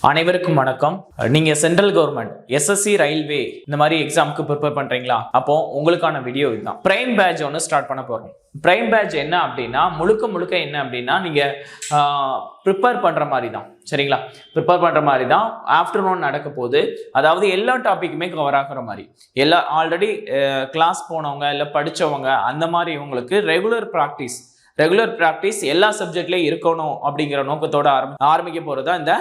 அனைவருக்கும் வணக்கம். நீங்க சென்ட்ரல் கவர்மெண்ட் எஸ்எஸ்சி ரயில்வே இந்த மாதிரி எக்ஸாமுக்கு ப்ரிப்பேர் பண்றீங்களா? அப்போ உங்களுக்கான வீடியோ இதுதான். பிரைம் பேட்ச் ஒன்று ஸ்டார்ட் பண்ண போறோம். பிரைம் பேட்ச் என்ன அப்படின்னா முழுக்க என்ன அப்படின்னா நீங்க ப்ரிப்பேர் பண்ற மாதிரி தான். சரிங்களா? ப்ரிப்பேர் பண்ற மாதிரி தான். ஆஃப்டர்நூன் நடக்க போகுது. அதாவது எல்லா டாபிக்குமே கவர் ஆகிற மாதிரி, எல்லா ஆல்ரெடி கிளாஸ் போனவங்க இல்லை படிச்சவங்க அந்த மாதிரி இவங்களுக்கு ரெகுலர் ப்ராக்டிஸ் எல்லா சப்ஜெக்ட்லயும் இருக்கணும் அப்படிங்கிற நோக்கத்தோட ஆரம்பிக்க போறதா இந்த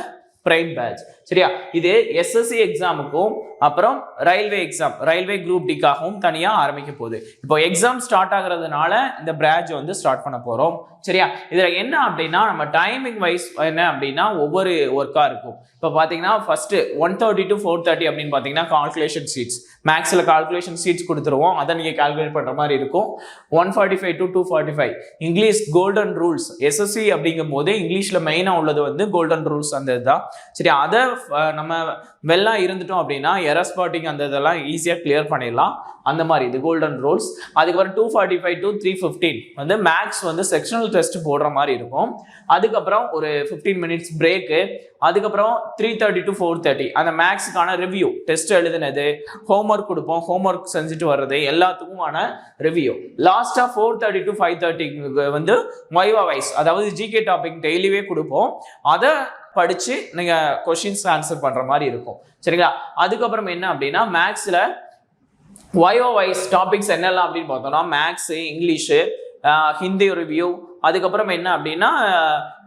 பிரைம் பேட்ச். சரியா? இது எஸ்எஸ்சி எக்ஸாமுக்கும் அப்புறம் ரயில்வே குரூப் டிக்காகவும் தனியா ஆரம்பிக்க போகுது. இப்போ எக்ஸாம் ஸ்டார்ட் ஆகுறதுனால இந்த பேட்ச் வந்து ஸ்டார்ட் பண்ண போறோம். சரியா? இதுல என்ன அப்படின்னா நம்ம டைமிங் வைஸ் என்ன அப்படின்னா ஒவ்வொரு ஒர்க்கா இருக்கும். இப்போ பாத்தீங்கன்னா ஃபர்ஸ்ட் 1:30 to 4:30 அப்படின்னு பாத்தீங்கன்னா கால்குலேஷன் ஷீட்ஸ், மேக்ஸ்ல கால்குலேஷன் ஷீட்ஸ் கொடுத்துருவோம். அதை நீங்க கால்குலேட் பண்ற மாதிரி இருக்கும். 1:45 to 2:45 English golden rules. SSC அப்படிங்கும் போது இங்கிலீஷ்ல மெயினா உள்ளது வந்து கோல்டன் ரூல்ஸ் அந்த இதுதான். சரி, அதை நம்ம வெள்ளா இருந்துட்டோம் அப்படின்னா எரர் ஸ்பாட்டிங் அந்த இதெல்லாம் ஈஸியாக கிளியர் பண்ணிடலாம். அந்த மாதிரி இது கோல்டன் ரூல்ஸ். அதுக்கப்புறம் 2:45 to 3:15 வந்து மேக்ஸ் வந்து செக்ஷனல் டெஸ்ட் போடுற மாதிரி இருக்கும். அதுக்கப்புறம் ஒரு 15 minutes பிரேக்கு. அதுக்கப்புறம் 3:30 to 4:30 அந்த மேக்ஸுக்கான ரிவ்யூ, டெஸ்ட் எழுதுனது, ஹோம்ஒர்க் கொடுப்போம், ஹோம்ஒர்க் செஞ்சுட்டு வர்றது எல்லாத்துக்குமான ரிவ்யூ. லாஸ்டா 4:30 to 5:30 வந்து வைவா வைஸ், அதாவது ஜிகே டாபிக் டெய்லியே கொடுப்போம். அதை படிச்சு நீங்க கொஸ்டின்ஸ் ஆன்சர் பண்ற மாதிரி இருக்கும். சரிங்களா? அதுக்கப்புறம் என்ன அப்படின்னா மேக்ஸ்ல வைவா வைஸ் டாபிக்ஸ் என்னெல்லாம் அப்படின்னு பார்த்தோம்னா மேக்ஸ், இங்கிலீஷு, ஹிந்தி ரிவ்யூ, அதுக்கப்புறம் என்ன அப்படின்னா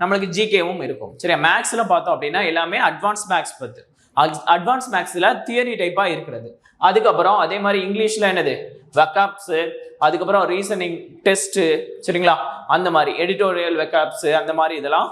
நம்மளுக்கு ஜிகேவும் இருக்கும். சரியா? மேக்ஸ்ல பார்த்தோம் அப்படின்னா எல்லாமே அட்வான்ஸ் மேக்ஸ்ல தியரி டைப்பா இருக்கிறது. அதுக்கப்புறம் அதே மாதிரி இங்கிலீஷ்ல என்னது வெக்காப்ஸ், அதுக்கப்புறம் ரீசனிங் டெஸ்ட். சரிங்களா? அந்த மாதிரி எடிட்டோரியல் வெக்காப்ஸ் அந்த மாதிரி இதெல்லாம்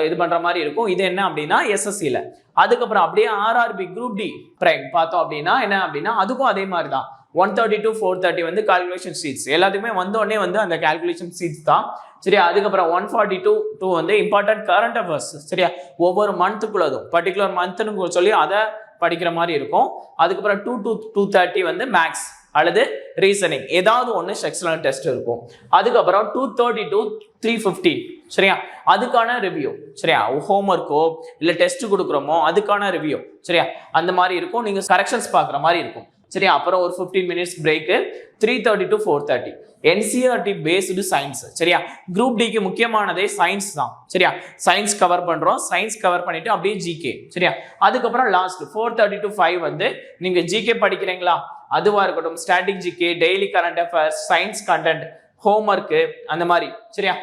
இது பண்ற மாதிரி இருக்கும். இது என்ன அப்படின்னா எஸ்எஸ்சில. அதுக்கப்புறம் அப்படியே ஆர்ஆர்பி குரூப் டி பிரைம் பார்த்தோம் அப்படின்னா என்ன அப்படின்னா அதுக்கும் அதே மாதிரி தான். 1:30 to 4:30 வந்து கால்குலேஷன் ஷீட்ஸ். எல்லாத்துக்குமே வந்தோடனே வந்து அந்த கால்குலேஷன் ஷீட்ஸ் தான். சரியா? அதுக்கப்புறம் 1:42 வந்து இம்பார்ட்டன்ட் கரண்ட் அஃபேர்ஸ். சரியா? ஒவ்வொரு மந்த்துக்குள்ளதும் பர்டிகுலர் மந்த்னு சொல்லி அதை படிக்கிற மாதிரி இருக்கும். அதுக்கப்புறம் 2 to 2:30 வந்து மேக்ஸ் அல்லது ரீசனிங் ஏதாவது ஒன்று செக்ஷனல் டெஸ்ட் இருக்கும். அதுக்கப்புறம் 2:30 to 3:15 சரியா? அதுக்கான ரிவ்யூ. சரியா? ஹோம்ஒர்க்கோ இல்லை டெஸ்ட் கொடுக்குறோமோ அதுக்கான ரிவ்யூ. சரியா? அந்த மாதிரி இருக்கும். நீங்க கரெக்ஷன்ஸ் பார்க்குற மாதிரி இருக்கும். சரியா? அப்புறம் ஒரு 15 minutes break. 3:30 to 4:30 NCERT based science. சரியா? குரூப் டிக்கு முக்கியமானதே சயின்ஸ் தான். சரியா? சயின்ஸ் கவர் பண்றோம். சயின்ஸ் கவர் பண்ணிட்டு அப்படியே ஜிகே. சரியா? அதுக்கப்புறம் லாஸ்ட் 4:30 to 5 வந்து நீங்க ஜிகே படிக்கிறீங்களா, அதுவா இருக்கட்டும், static GK, daily current affairs, science content, homework அந்த மாதிரி. சரியா?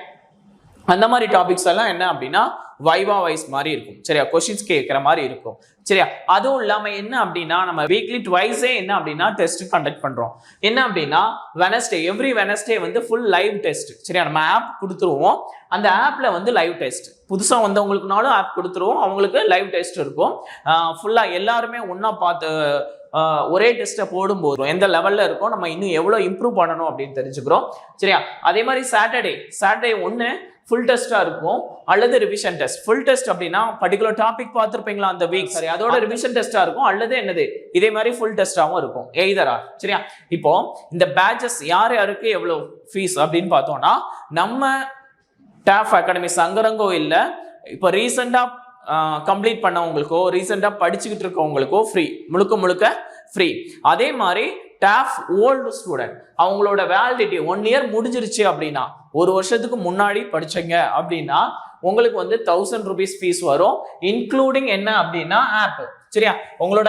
அந்த மாதிரி டாபிக்ஸ் எல்லாம் என்ன அப்படின்னா வைவா வைஸ் மாதிரி இருக்கும். சரியா? கொஸ்டின்ஸ் கேட்கிற மாதிரி இருக்கும். சரியா? அதுவும் இல்லாம என்ன அப்படின்னா நம்ம வீக்லி ட்வைஸே என்ன அப்படின்னா டெஸ்ட் கண்டக்ட் பண்றோம். என்ன அப்படின்னா எவ்ரி வெனஸ்டே வந்து ஃபுல் லைவ் டெஸ்ட். சரியா? நம்ம ஆப் கொடுத்துருவோம். அந்த ஆப்ல வந்து லைவ் டெஸ்ட், புதுசா வந்தவங்களுக்குனாலும் ஆப் கொடுத்துருவோம், அவங்களுக்கு லைவ் டெஸ்ட் இருக்கும். ஃபுல்லா எல்லாருமே ஒன்னா பார்த்து ஒரே டெஸ்ட்டை போடும்போது எந்த லெவல்ல இருக்கும், நம்ம இன்னும் எவ்வளவு இம்ப்ரூவ் பண்ணணும் அப்படின்னு தெரிஞ்சுக்கிறோம். சரியா? அதே மாதிரி சாட்டர்டே ஒன்று ஃபுல் டெஸ்டா இருக்கும் அல்லது ரிவிஷன் டெஸ்ட். ஃபுல் டெஸ்ட் அப்படின்னா பர்டிகுலர் டாபிக் பார்த்துருப்பீங்களா அந்த வீக், சரி, அதோட ரிவிஷன் டெஸ்டா இருக்கும் அல்லது என்னது இதே மாதிரி ஃபுல் டெஸ்டாவும் இருக்கும். எய்தரா. சரியா? இப்போ இந்த பேட்சஸ் யாருக்கு எவ்வளவு ஃபீஸ் அப்படின்னு பார்த்தோம்னா நம்ம டாஃப் அகாடமி சங்கரங்கோ இல்லை, இப்போ ரீசெண்டா கம்ப்ளீட் பண்ணவங்களுக்கோ ரீசெண்டா படிச்சுக்கிட்டு இருக்கவங்களுக்கோ ஃப்ரீ, முழுக்க ஃப்ரீ. அதே மாதிரி டாஃப் ஓல்டு ஸ்டூடெண்ட் அவங்களோட வேலிடிட்டி 1 year முடிஞ்சிருச்சு அப்படின்னா, ஒரு வருஷத்துக்கு முன்னாடி படிச்சீங்க அப்படின்னா உங்களுக்கு வந்து 1000 rupees ஃபீஸ் வரும். இன்க்ளூடிங் என்ன அப்படின்னா ஆப். சரியா? உங்களோட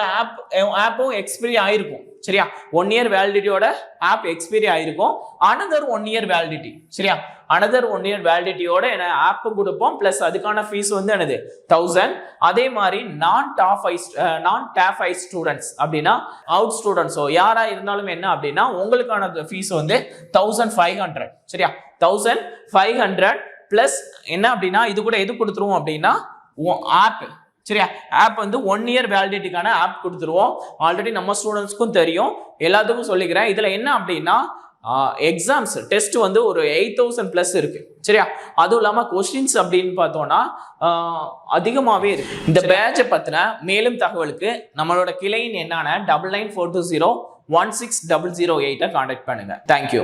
ஆப்பும் எக்ஸ்பைரி ஆயிருக்கும். சரியா? 1 year வேலிடிட்டியோட ஆப் எக்ஸ்பைரி ஆயிருக்கும். Another 1 year validity. சரியா? அனதர் 1 year வேலிடிட்டியோட என்ன ஆப் கொடுப்போம். பிளஸ் அதுக்கான ஃபீஸ் வந்து என்னது 1000. அதே மாதிரி நான் டாப் ஐ ஸ்டூடெண்ட்ஸ் அப்படின்னா அவுட் ஸ்டூடெண்ட்ஸோ யாரா இருந்தாலும் என்ன அப்படின்னா உங்களுக்கான ஃபீஸ் வந்து 1500. சரியா? 1500 பிளஸ் என்ன அப்படின்னா இது கூட எது கொடுத்துருவோம் அப்படின்னா ஆப். சரியா? ஆப் வந்து 1 year வேலிடிட்டிக்கான ஆப் கொடுத்துருவோம். ஆல்ரெடி நம்ம ஸ்டூடெண்ட்ஸ்க்கும் தெரியும், எல்லாத்துக்கும் சொல்லிக்கிறேன். இதுல என்ன அப்படின்னா எக்ஸாம்ஸ் டெஸ்ட் வந்து ஒரு 8000+ இருக்கு. சரியா? அதுவும் இல்லாம கொஸ்டின்ஸ் அப்படின்னு பார்த்தோம்னா அதிகமாவே இருக்கு. இந்த பேட்சை பத்தின மேலும் தகவலுக்கு நம்மளோட கிளையின் என்னான 9942016008 கான்டாக்ட் பண்ணுங்க. தேங்க்யூ.